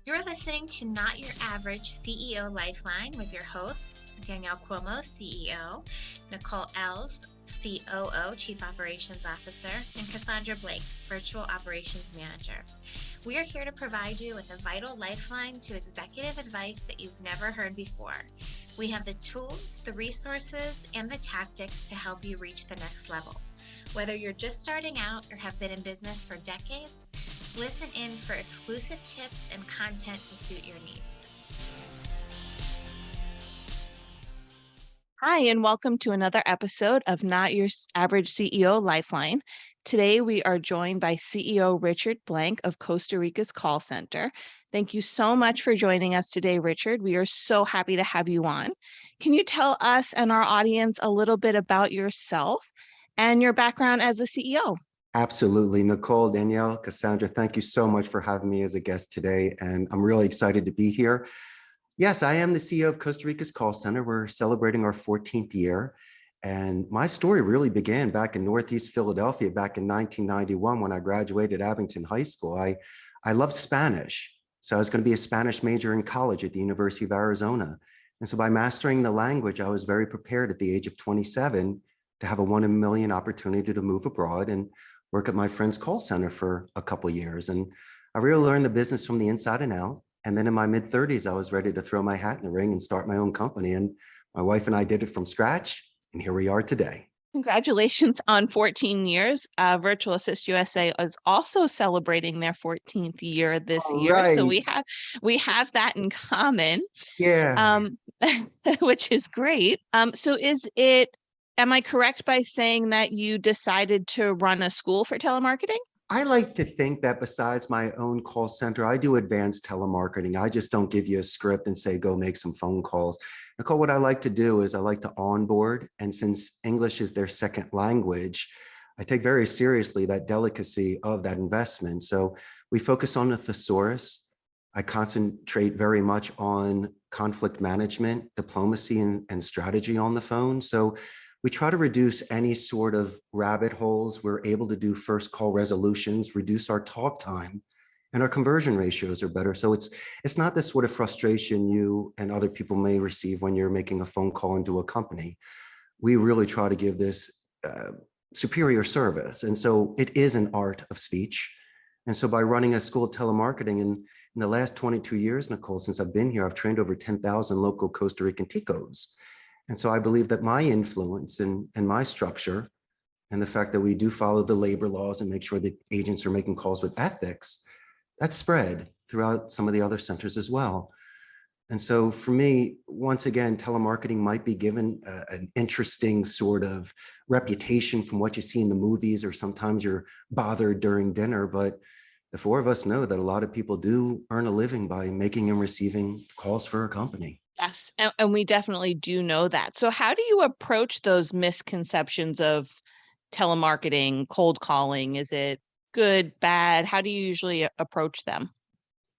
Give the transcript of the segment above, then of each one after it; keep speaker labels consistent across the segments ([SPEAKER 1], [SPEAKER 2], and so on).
[SPEAKER 1] You're listening to Not Your Average CEO Lifeline with your hosts, Danielle Cuomo, CEO, Nicole Els, COO, Chief Operations Officer, and Cassandra Blake, Virtual Operations Manager. We are here to provide you with a vital lifeline to executive advice that you've never heard before. We have the tools, the resources, and the tactics to help you reach the next level. Whether you're just starting out or have been in business for decades, listen in for exclusive tips and content to suit your needs.
[SPEAKER 2] Hi, and welcome to another episode of Not Your Average CEO Lifeline. Today, we are joined by CEO Richard Blank of Costa Rica's Call Center. Thank you so much for joining us today, Richard. We are so happy to have you on. Can you tell us and our audience a little bit about yourself and your background as a CEO?
[SPEAKER 3] Absolutely. Nicole, Danielle, Cassandra, thank you so much for having me as a guest today. And I'm really excited to be here. Yes, I am the CEO of Costa Rica's Call Center. We're celebrating our 14th year. And my story really began back in Northeast Philadelphia back in 1991 when I graduated Abington High School. I loved Spanish. So I was going to be a Spanish major in college at the University of Arizona. And so by mastering the language, I was very prepared at the age of 27 to have a 1 in a million opportunity to move abroad and work at my friend's call center for a couple of years. And I really learned the business from the inside and out. And then in my mid 30s, I was ready to throw my hat in the ring and start my own company. And my wife and I did it from scratch. And here we are today.
[SPEAKER 2] Congratulations on 14 years. Virtual Assist USA is also celebrating their 14th year this
[SPEAKER 3] All
[SPEAKER 2] year. So
[SPEAKER 3] right.
[SPEAKER 2] we have that in common,
[SPEAKER 3] Yeah.
[SPEAKER 2] which is great. Am I correct by saying that you decided to run a school for telemarketing?
[SPEAKER 3] I like to think that besides my own call center, I do advanced telemarketing. I just don't give you a script and say, go make some phone calls. Nicole, what I like to do is I like to onboard. And since English is their second language, I take very seriously that delicacy of that investment. So we focus on the thesaurus. I concentrate very much on conflict management, diplomacy, and strategy on the phone. So we try to reduce any sort of rabbit holes. We're able to do first call resolutions, reduce our talk time, and our conversion ratios are better. So it's not this sort of frustration you and other people may receive when you're making a phone call into a company. We really try to give this superior service. And so it is an art of speech. And so by running a school of telemarketing in the last 22 years, Nicole, since I've been here, I've trained over 10,000 local Costa Rican ticos. And so I believe that my influence and my structure and the fact that we do follow the labor laws and make sure that agents are making calls with ethics, that's spread throughout some of the other centers as well. And so for me, once again, telemarketing might be given an interesting sort of reputation from what you see in the movies, or sometimes you're bothered during dinner. But the four of us know that a lot of people do earn a living by making and receiving calls for a company.
[SPEAKER 2] Yes, and we definitely do know that. So how do you approach those misconceptions of telemarketing, cold calling? Is it good, bad? How do you usually approach them?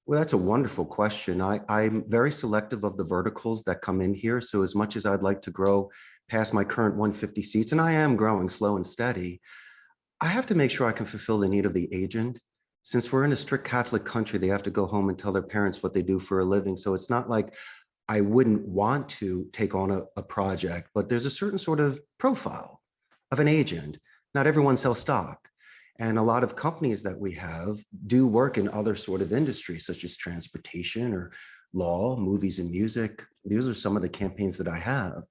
[SPEAKER 3] Well, that's a wonderful question. I'm very selective of the verticals that come in here. So as much as I'd like to grow past my current 150 seats, and I am growing slow and steady, I have to make sure I can fulfill the need of the agent. Since we're in a strict Catholic country, they have to go home and tell their parents what they do for a living. So it's not like I wouldn't want to take on a project, but there's a certain sort of profile of an agent. Not everyone sells stock. And a lot of companies that we have do work in other sort of industries, such as transportation or law, movies and music. These are some of the campaigns that I have.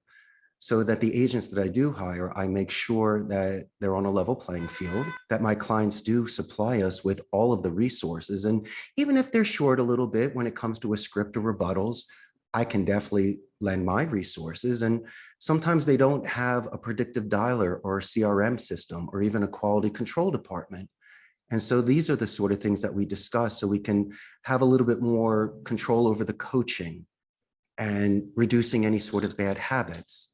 [SPEAKER 3] So that the agents that I do hire, I make sure that they're on a level playing field, that my clients do supply us with all of the resources. And even if they're short a little bit when it comes to a script or rebuttals, I can definitely lend my resources. And sometimes they don't have a predictive dialer or a CRM system or even a quality control department. And so these are the sort of things that we discuss so we can have a little bit more control over the coaching and reducing any sort of bad habits.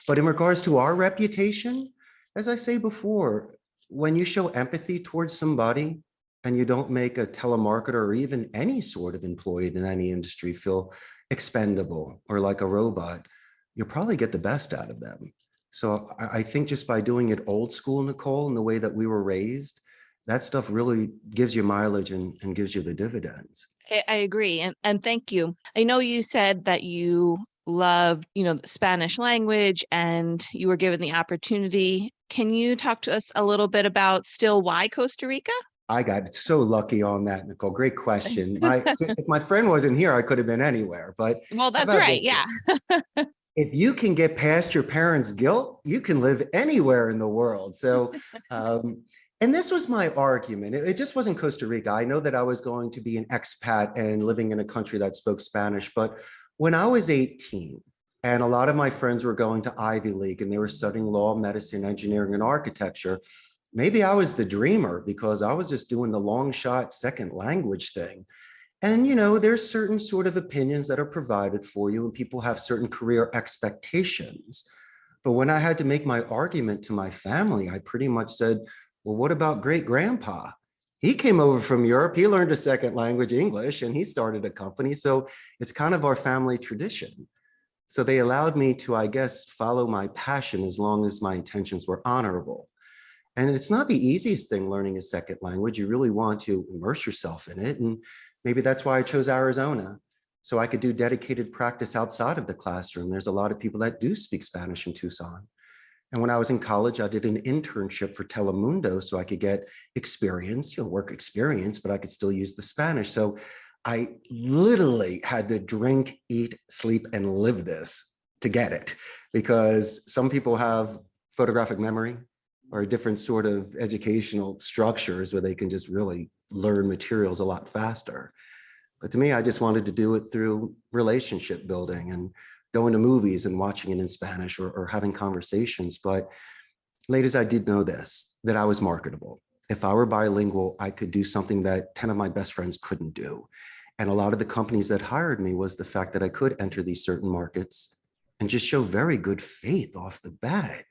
[SPEAKER 3] But in regards to our reputation, as I say before, when you show empathy towards somebody and you don't make a telemarketer or even any sort of employee in any industry feel expendable or like a robot, you'll probably get the best out of them. So I think just by doing it old school, Nicole, in the way that we were raised, that stuff really gives you mileage and gives you the dividends.
[SPEAKER 2] I agree. And thank you. I know you said that you loved, the Spanish language and you were given the opportunity. Can you talk to us a little bit about still why Costa Rica?
[SPEAKER 3] I got so lucky on that, Nicole. Great question. If my friend wasn't here, I could have been anywhere. But
[SPEAKER 2] Well,
[SPEAKER 3] how
[SPEAKER 2] that's
[SPEAKER 3] about
[SPEAKER 2] right.
[SPEAKER 3] this?
[SPEAKER 2] Yeah.
[SPEAKER 3] If you can get past your parents' guilt, you can live anywhere in the world. So, and this was my argument. It just wasn't Costa Rica. I know that I was going to be an expat and living in a country that spoke Spanish. But when I was 18, and a lot of my friends were going to Ivy League and they were studying law, medicine, engineering, and architecture, maybe I was the dreamer because I was just doing the long shot second language thing. And, there's certain sort of opinions that are provided for you, and people have certain career expectations. But when I had to make my argument to my family, I pretty much said, well, what about great grandpa? He came over from Europe. He learned a second language, English, and he started a company. So it's kind of our family tradition. So they allowed me to, I guess, follow my passion as long as my intentions were honorable. And it's not the easiest thing learning a second language. You really want to immerse yourself in it. And maybe that's why I chose Arizona. So I could do dedicated practice outside of the classroom. There's a lot of people that do speak Spanish in Tucson. And when I was in college, I did an internship for Telemundo so I could get experience, work experience, but I could still use the Spanish. So I literally had to drink, eat, sleep, and live this to get it, because some people have photographic memory or different sort of educational structures where they can just really learn materials a lot faster. But to me, I just wanted to do it through relationship building and going to movies and watching it in Spanish or having conversations. But ladies, I did know this, that I was marketable. If I were bilingual, I could do something that 10 of my best friends couldn't do. And a lot of the companies that hired me was the fact that I could enter these certain markets and just show very good faith off the bat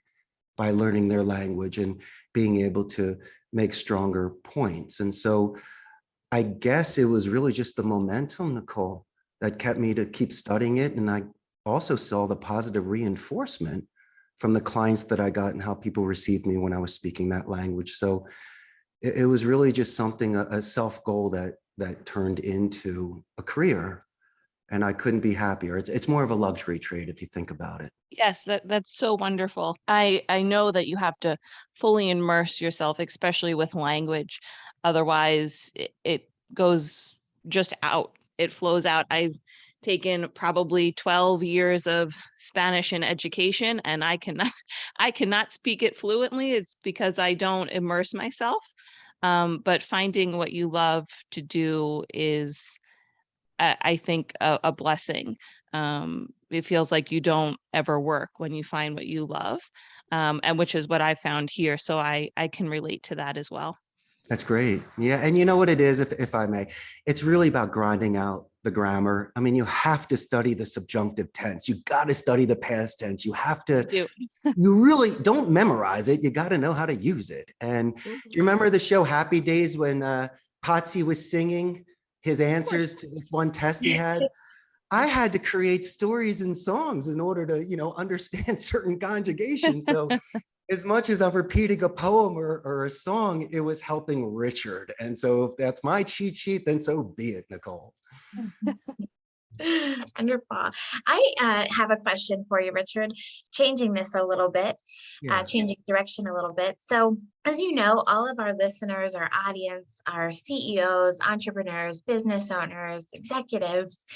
[SPEAKER 3] by learning their language and being able to make stronger points. And so I guess it was really just the momentum, Nicole, that kept me to keep studying it. And I also saw the positive reinforcement from the clients that I got and how people received me when I was speaking that language. So it was really just something, a self-goal that turned into a career. And I couldn't be happier. It's more of a luxury trade if you think about it.
[SPEAKER 2] Yes, that's so wonderful. I know that you have to fully immerse yourself, especially with language. Otherwise, it goes just out. It flows out. I've taken probably 12 years of Spanish in education, and I cannot I cannot speak it fluently. It's because I don't immerse myself. But finding what you love to do is, I think, a blessing. It feels like you don't ever work when you find what you love, and which is what I found here. So I can relate to that as well.
[SPEAKER 3] That's great. Yeah. And you know what it is, if I may, it's really about grinding out the grammar. I mean, you have to study the subjunctive tense. You got to study the past tense. You have
[SPEAKER 2] I
[SPEAKER 3] to,
[SPEAKER 2] do.
[SPEAKER 3] you really don't memorize it. You got to know how to use it. And do
[SPEAKER 2] Mhm.
[SPEAKER 3] you remember the show Happy Days when Potsy was singing his
[SPEAKER 2] Of course.
[SPEAKER 3] answers to this one test he had? I had to create stories and songs in order to, understand certain conjugations. So as much as I'm repeating a poem or a song, it was helping Richard. And so if that's my cheat sheet, then so be it, Nicole.
[SPEAKER 1] Wonderful. I have a question for you, Richard, changing this a little bit,
[SPEAKER 3] Yeah.
[SPEAKER 1] changing direction a little bit. So, as you know, all of our listeners, our audience, are CEOs, entrepreneurs, business owners, executives,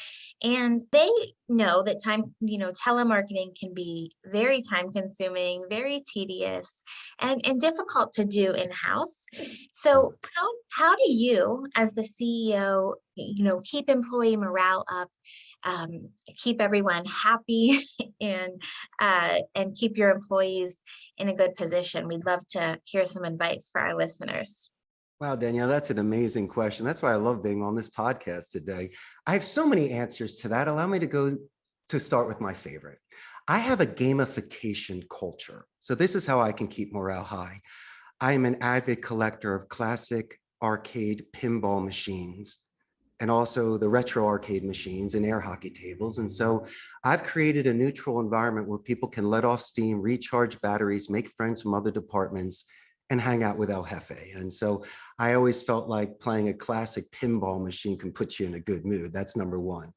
[SPEAKER 1] and they know that telemarketing can be very time consuming, very tedious, and difficult to do in-house. So,
[SPEAKER 3] Yes.
[SPEAKER 1] how do you, as the CEO, keep employee morale up, keep everyone happy, and keep your employees in a good position? We'd love to hear some advice for our listeners.
[SPEAKER 3] Wow, Danielle, that's an amazing question. That's why I love being on this podcast today. I have so many answers to that. Allow me to start with my favorite. I have a gamification culture. So this is how I can keep morale high. I am an avid collector of classic arcade pinball machines and also the retro arcade machines and air hockey tables. And so I've created a neutral environment where people can let off steam, recharge batteries, make friends from other departments, and hang out with El Jefe. And so I always felt like playing a classic pinball machine can put you in a good mood. That's number one.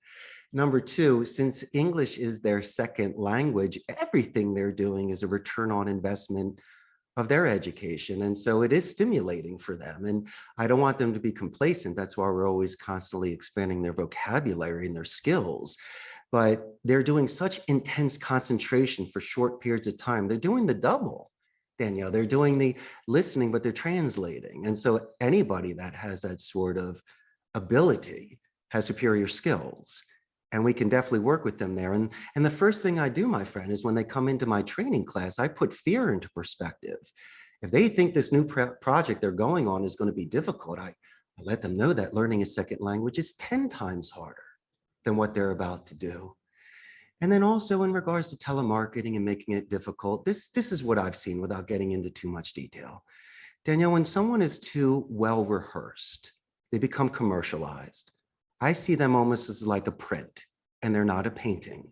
[SPEAKER 3] Number two, since English is their second language, everything they're doing is a return on investment of their education. And so it is stimulating for them. And I don't want them to be complacent. That's why we're always constantly expanding their vocabulary and their skills. But they're doing such intense concentration for short periods of time. They're doing the double, Danielle. They're doing the listening, but they're translating. And so anybody that has that sort of ability has superior skills. And we can definitely work with them there. And the first thing I do, my friend, is when they come into my training class, I put fear into perspective. If they think this new project they're going on is going to be difficult, I let them know that learning a second language is 10 times harder than what they're about to do. And then also in regards to telemarketing and making it difficult, this is what I've seen without getting into too much detail. Danielle, when someone is too well rehearsed, they become commercialized. I see them almost as like a print, and they're not a painting.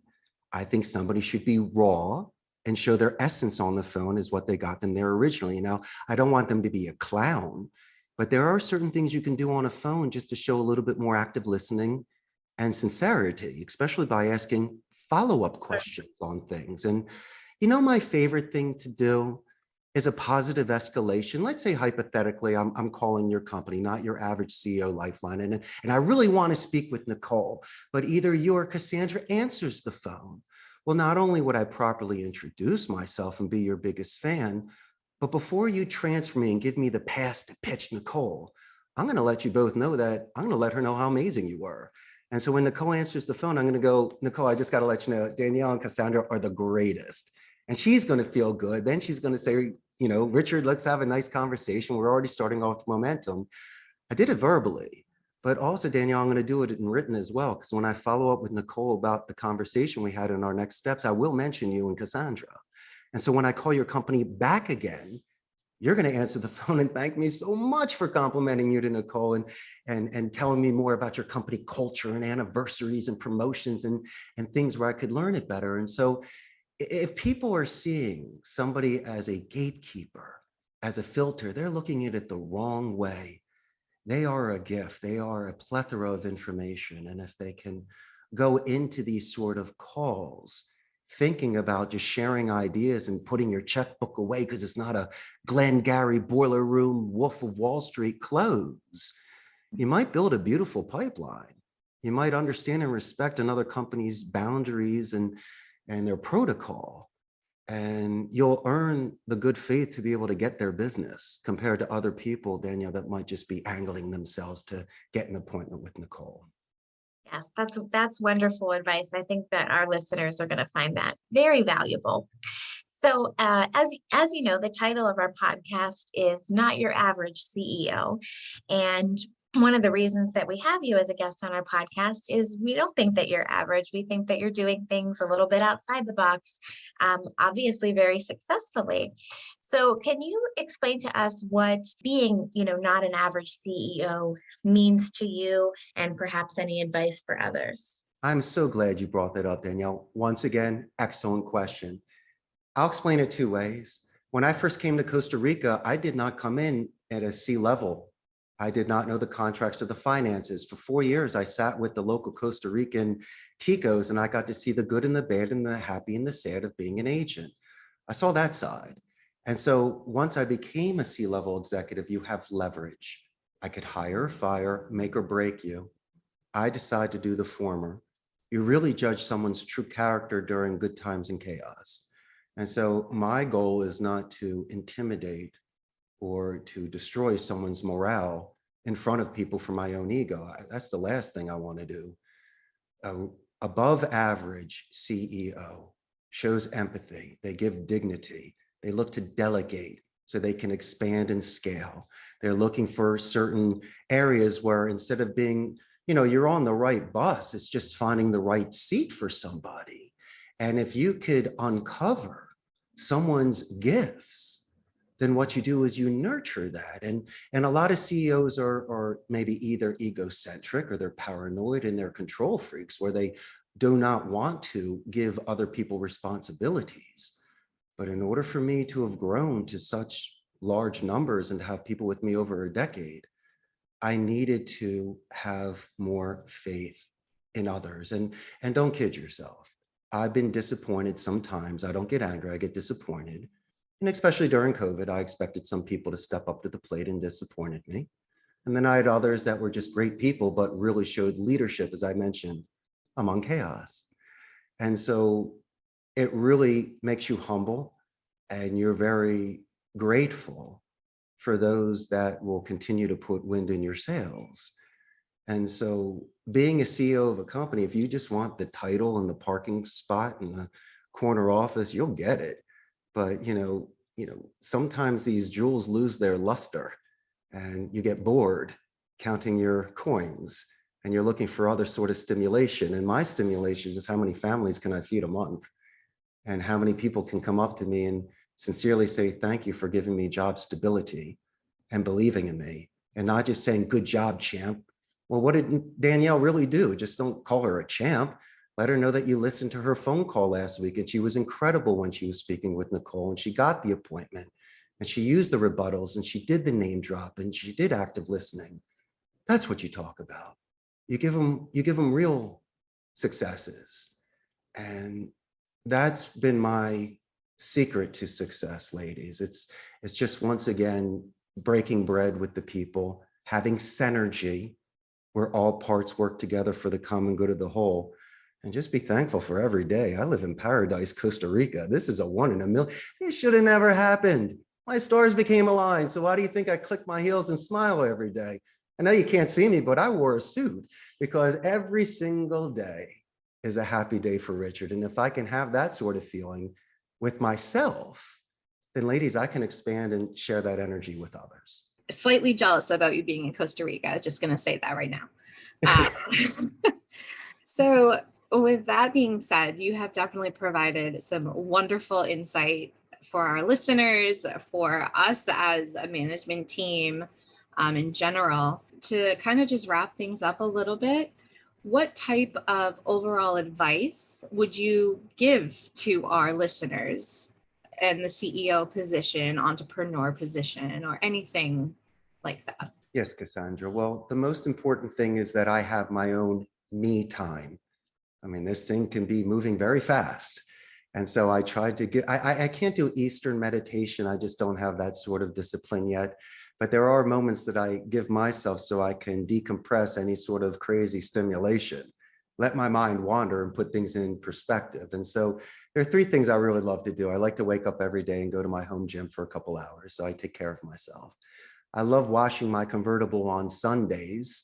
[SPEAKER 3] I think somebody should be raw and show their essence on the phone as what they got them there originally. Now, I don't want them to be a clown, but there are certain things you can do on a phone just to show a little bit more active listening and sincerity, especially by asking follow-up questions on things. And my favorite thing to do is a positive escalation. Let's say hypothetically, I'm calling your company, not Your Average CEO Lifeline, and I really want to speak with Nicole, but either you or Cassandra answers the phone. Well, not only would I properly introduce myself and be your biggest fan, but before you transfer me and give me the pass to pitch Nicole, I'm going to let you both know that I'm going to let her know how amazing you were. And so when Nicole answers the phone, I'm going to go, Nicole, I just got to let you know, Danielle and Cassandra are the greatest. And she's going to feel good. Then she's going to say, Richard, let's have a nice conversation. We're already starting off with momentum. I did it verbally, but also, Danielle, I'm going to do it in written as well. Because when I follow up with Nicole about the conversation we had in our next steps, I will mention you and Cassandra. And so when I call your company back again, you're going to answer the phone and thank me so much for complimenting you to Nicole and telling me more about your company culture and anniversaries and promotions and things where I could learn it better. And so if people are seeing somebody as a gatekeeper, as a filter, they're looking at it the wrong way. They are a gift. They are a plethora of information. And if they can go into these sort of calls, thinking about just sharing ideas and putting your checkbook away because it's not a Glengarry boiler room, Wolf of Wall Street close, you might build a beautiful pipeline. You might understand and respect another company's boundaries and their protocol, and you'll earn the good faith to be able to get their business compared to other people, Danielle, that might just be angling themselves to get an appointment with Nicole.
[SPEAKER 1] Yes, that's wonderful advice. I think that our listeners are going to find that very valuable. So, as you know, the title of our podcast is Not Your Average CEO, and one of the reasons that we have you as a guest on our podcast is we don't think that you're average. We think that you're doing things a little bit outside the box, obviously very successfully. So can you explain to us what being, not an average CEO means to you, and perhaps any advice for others?
[SPEAKER 3] I'm so glad you brought that up, Danielle. Once again, excellent question. I'll explain it two ways. When I first came to Costa Rica, I did not come in at a C-level. I did not know the contracts or the finances. For 4 years, I sat with the local Costa Rican ticos, and I got to see the good and the bad and the happy and the sad of being an agent. I saw that side. And so once I became a C-level executive, you have leverage. I could hire or fire, make or break you. I decided to do the former. You really judge someone's true character during good times and chaos. And so my goal is not to intimidate or to destroy someone's morale in front of people for my own ego. That's the last thing I want to do. Above average CEO shows empathy. They give dignity. They look to delegate so they can expand and scale. They're looking for certain areas where instead of being, you're on the right bus, it's just finding the right seat for somebody. And if you could uncover someone's gifts, then what you do is you nurture that. And a lot of CEOs are maybe either egocentric or they're paranoid and they're control freaks where they do not want to give other people responsibilities. But in order for me to have grown to such large numbers and to have people with me over a decade, I needed to have more faith in others. And don't kid yourself. I've been disappointed sometimes. I don't get angry, I get disappointed. And especially during COVID, I expected some people to step up to the plate and disappointed me. And then I had others that were just great people, but really showed leadership, as I mentioned, among chaos. And so it really makes you humble, and you're very grateful for those that will continue to put wind in your sails. And so being a CEO of a company, if you just want the title and the parking spot and the corner office, you'll get it. But sometimes these jewels lose their luster and you get bored counting your coins and you're looking for other sort of stimulation. And my stimulation is how many families can I feed a month? And how many people can come up to me and sincerely say, thank you for giving me job stability and believing in me, and not just saying, good job, champ. Well, what did Danielle really do? Just don't call her a champ. Let her know that you listened to her phone call last week and she was incredible when she was speaking with Nicole and she got the appointment and she used the rebuttals and she did the name drop and she did active listening. That's what you talk about. You give them real successes. And that's been my secret to success, ladies. It's just, once again, breaking bread with the people, having synergy where all parts work together for the common good of the whole, and just be thankful for every day. I live in paradise, Costa Rica. This is a 1 in a million. It should have never happened. My stars became aligned. So why do you think I click my heels and smile every day? I know you can't see me, but I wore a suit because every single day is a happy day for Richard. And if I can have that sort of feeling with myself, then ladies, I can expand and share that energy with others.
[SPEAKER 4] Slightly jealous about you being in Costa Rica. Just going to say that right now. So with that being said, you have definitely provided some wonderful insight for our listeners, for us as a management team in general. To kind of just wrap things up a little bit, what type of overall advice would you give to our listeners in the CEO position, entrepreneur position, or anything like that?
[SPEAKER 3] Yes, Cassandra. Well, the most important thing is that I have my own me time. I mean, this thing can be moving very fast. And so I tried to get, I can't do Eastern meditation. I just don't have that sort of discipline yet. But there are moments that I give myself so I can decompress any sort of crazy stimulation, let my mind wander and put things in perspective. And so there are 3 things I really love to do. I like to wake up every day and go to my home gym for a couple hours, so I take care of myself. I love washing my convertible on Sundays.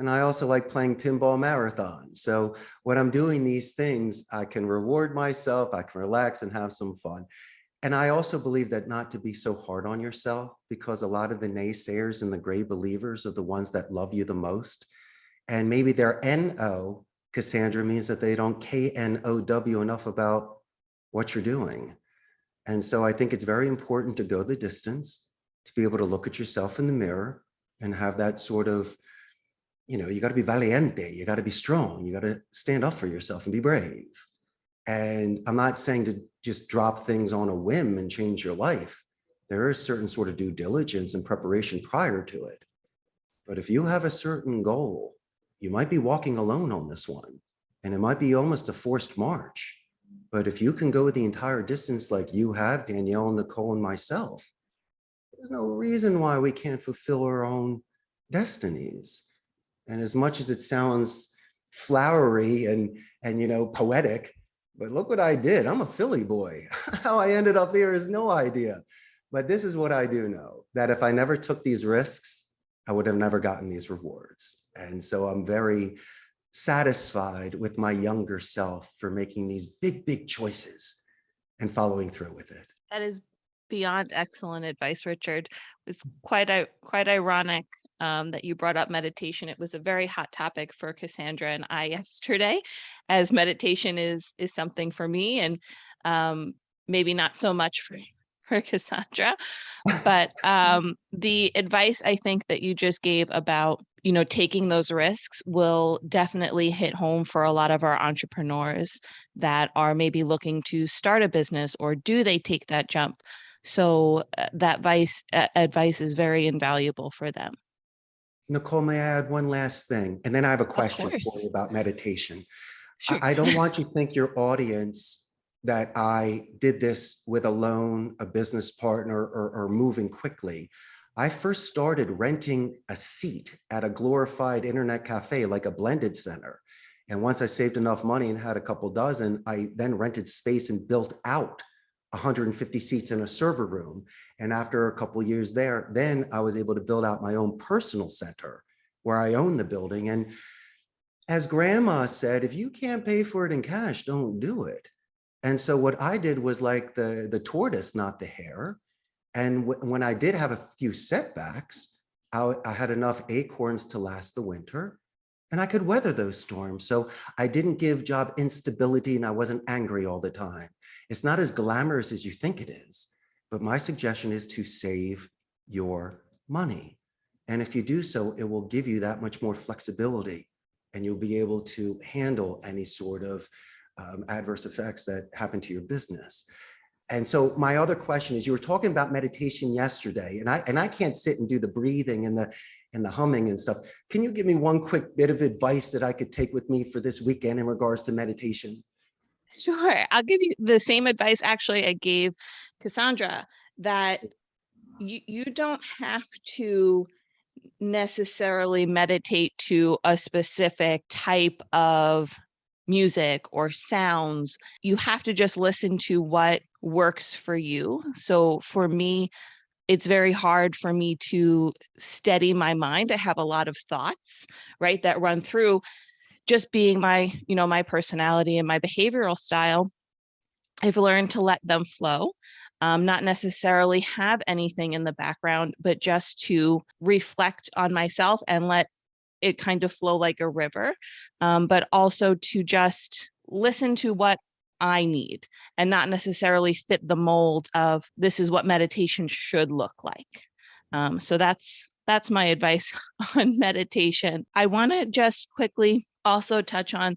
[SPEAKER 3] And I also like playing pinball marathons. So when I'm doing these things, I can reward myself, I can relax and have some fun. And I also believe that not to be so hard on yourself, because a lot of the naysayers and the gray believers are the ones that love you the most. And maybe their N-O, Cassandra, means that they don't K-N-O-W enough about what you're doing. And so I think it's very important to go the distance, to be able to look at yourself in the mirror and have that sort of, you got to be valiente, you got to be strong, you got to stand up for yourself and be brave. And I'm not saying to just drop things on a whim and change your life. There is certain sort of due diligence and preparation prior to it. But if you have a certain goal, you might be walking alone on this one, and it might be almost a forced march. But if you can go the entire distance like you have, Danielle, Nicole, and myself, there's no reason why we can't fulfill our own destinies. And as much as it sounds flowery and poetic, but look what I did. I'm a Philly boy. How I ended up here is no idea. But this is what I do know, that if I never took these risks, I would have never gotten these rewards. And so I'm very satisfied with my younger self for making these big, big choices and following through with it.
[SPEAKER 2] That is beyond excellent advice, Richard. It's quite ironic that you brought up meditation. It was a very hot topic for Cassandra and I yesterday, as meditation is something for me, and maybe not so much for Cassandra. But the advice I think that you just gave about taking those risks will definitely hit home for a lot of our entrepreneurs that are maybe looking to start a business, or do they take that jump? So that advice is very invaluable for them.
[SPEAKER 3] Nicole, may I add one last thing? And then I have a
[SPEAKER 2] Of
[SPEAKER 3] question for
[SPEAKER 2] course.
[SPEAKER 3] you about meditation.
[SPEAKER 2] Sure.
[SPEAKER 3] I don't want you to think your audience that I did this with a loan, a business partner, or moving quickly. I first started renting a seat at a glorified internet cafe, like a blended center. And once I saved enough money and had a couple dozen, I then rented space and built out 150 seats in a server room. And after a couple of years there, then I was able to build out my own personal center where I own the building. And as grandma said, if you can't pay for it in cash, don't do it. And so what I did was like the tortoise, not the hare. And when I did have a few setbacks, I had enough acorns to last the winter, and I could weather those storms. So I didn't give job instability, and I wasn't angry all the time. It's not as glamorous as you think it is, but my suggestion is to save your money. And if you do so, it will give you that much more flexibility, and you'll be able to handle any sort of adverse effects that happen to your business. And so my other question is, you were talking about meditation yesterday, and I can't sit and do the breathing and the humming and stuff. Can you give me one quick bit of advice that I could take with me for this weekend in regards to meditation?
[SPEAKER 2] Sure. I'll give you the same advice actually I gave Cassandra, that you don't have to necessarily meditate to a specific type of music or sounds. You have to just listen to what works for you. So for me, it's very hard for me to steady my mind. I have a lot of thoughts, right, that run through. Just being my, my personality and my behavioral style, I've learned to let them flow, not necessarily have anything in the background, but just to reflect on myself and let it kind of flow like a river, but also to just listen to what I need and not necessarily fit the mold of this is what meditation should look like. So that's my advice on meditation. I want to just quickly also touch on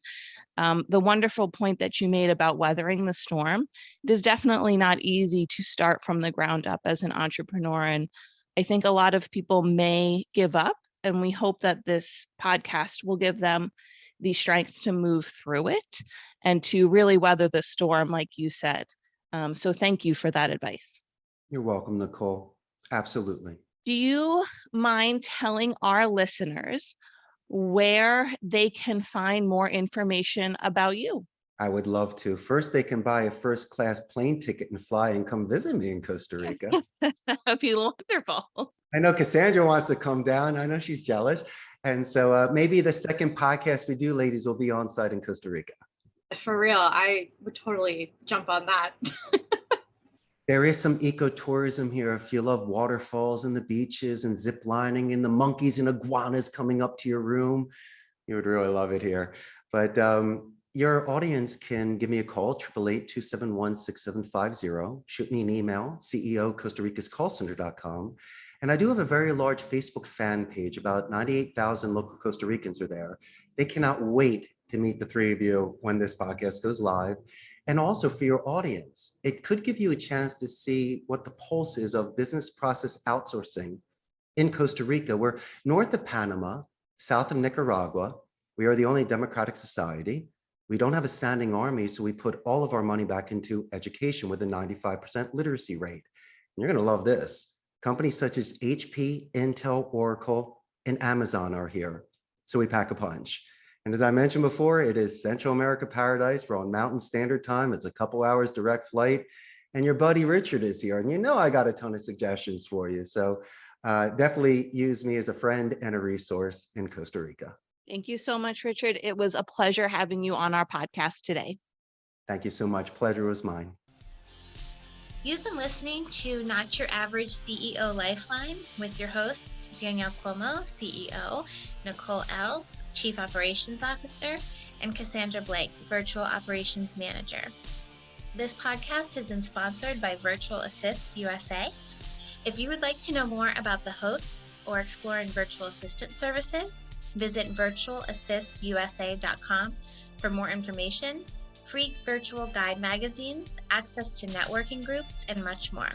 [SPEAKER 2] the wonderful point that you made about weathering the storm. It is definitely not easy to start from the ground up as an entrepreneur. And I think a lot of people may give up, and we hope that this podcast will give them the strength to move through it and to really weather the storm, like you said. So thank you for that advice.
[SPEAKER 3] You're welcome, Nicole. Absolutely.
[SPEAKER 2] Do you mind telling our listeners where they can find more information about you?
[SPEAKER 3] I would love to. First, they can buy a first-class plane ticket and fly and come visit me in Costa Rica.
[SPEAKER 2] That would be wonderful.
[SPEAKER 3] I know Cassandra wants to come down. I know she's jealous. And so maybe the second podcast we do, ladies, will be on site in Costa Rica.
[SPEAKER 4] For real, I would totally jump on that.
[SPEAKER 3] There is some ecotourism here. If you love waterfalls and the beaches and zip lining and the monkeys and iguanas coming up to your room, you would really love it here. But your audience can give me a call, 888-271-6750. Shoot me an email, CEO, Costa Rica's callcenter.com. And I do have a very large Facebook fan page. About 98,000 local Costa Ricans are there. They cannot wait to meet the three of you when this podcast goes live. And also for your audience, it could give you a chance to see what the pulse is of business process outsourcing in Costa Rica. We're north of Panama, south of Nicaragua. We are the only democratic society. We don't have a standing army, so we put all of our money back into education with a 95% literacy rate. And you're going to love this. Companies such as HP, Intel, Oracle, and Amazon are here. So we pack a punch. And as I mentioned before, it is Central America paradise. We're on Mountain Standard Time. It's a couple hours direct flight. And your buddy Richard is here. And you know I got a ton of suggestions for you. So definitely use me as a friend and a resource in Costa Rica.
[SPEAKER 2] Thank you so much, Richard. It was a pleasure having you on our podcast today.
[SPEAKER 3] Thank you so much. Pleasure was mine.
[SPEAKER 1] You've been listening to Not Your Average CEO Lifeline with your hosts, Danielle Cuomo, CEO, Nicole Els, Chief Operations Officer, and Cassandra Blake, Virtual Operations Manager. This podcast has been sponsored by Virtual Assist USA. If you would like to know more about the hosts or exploring virtual assistant services, visit virtualassistusa.com for more information, free virtual guide magazines, access to networking groups, and much more.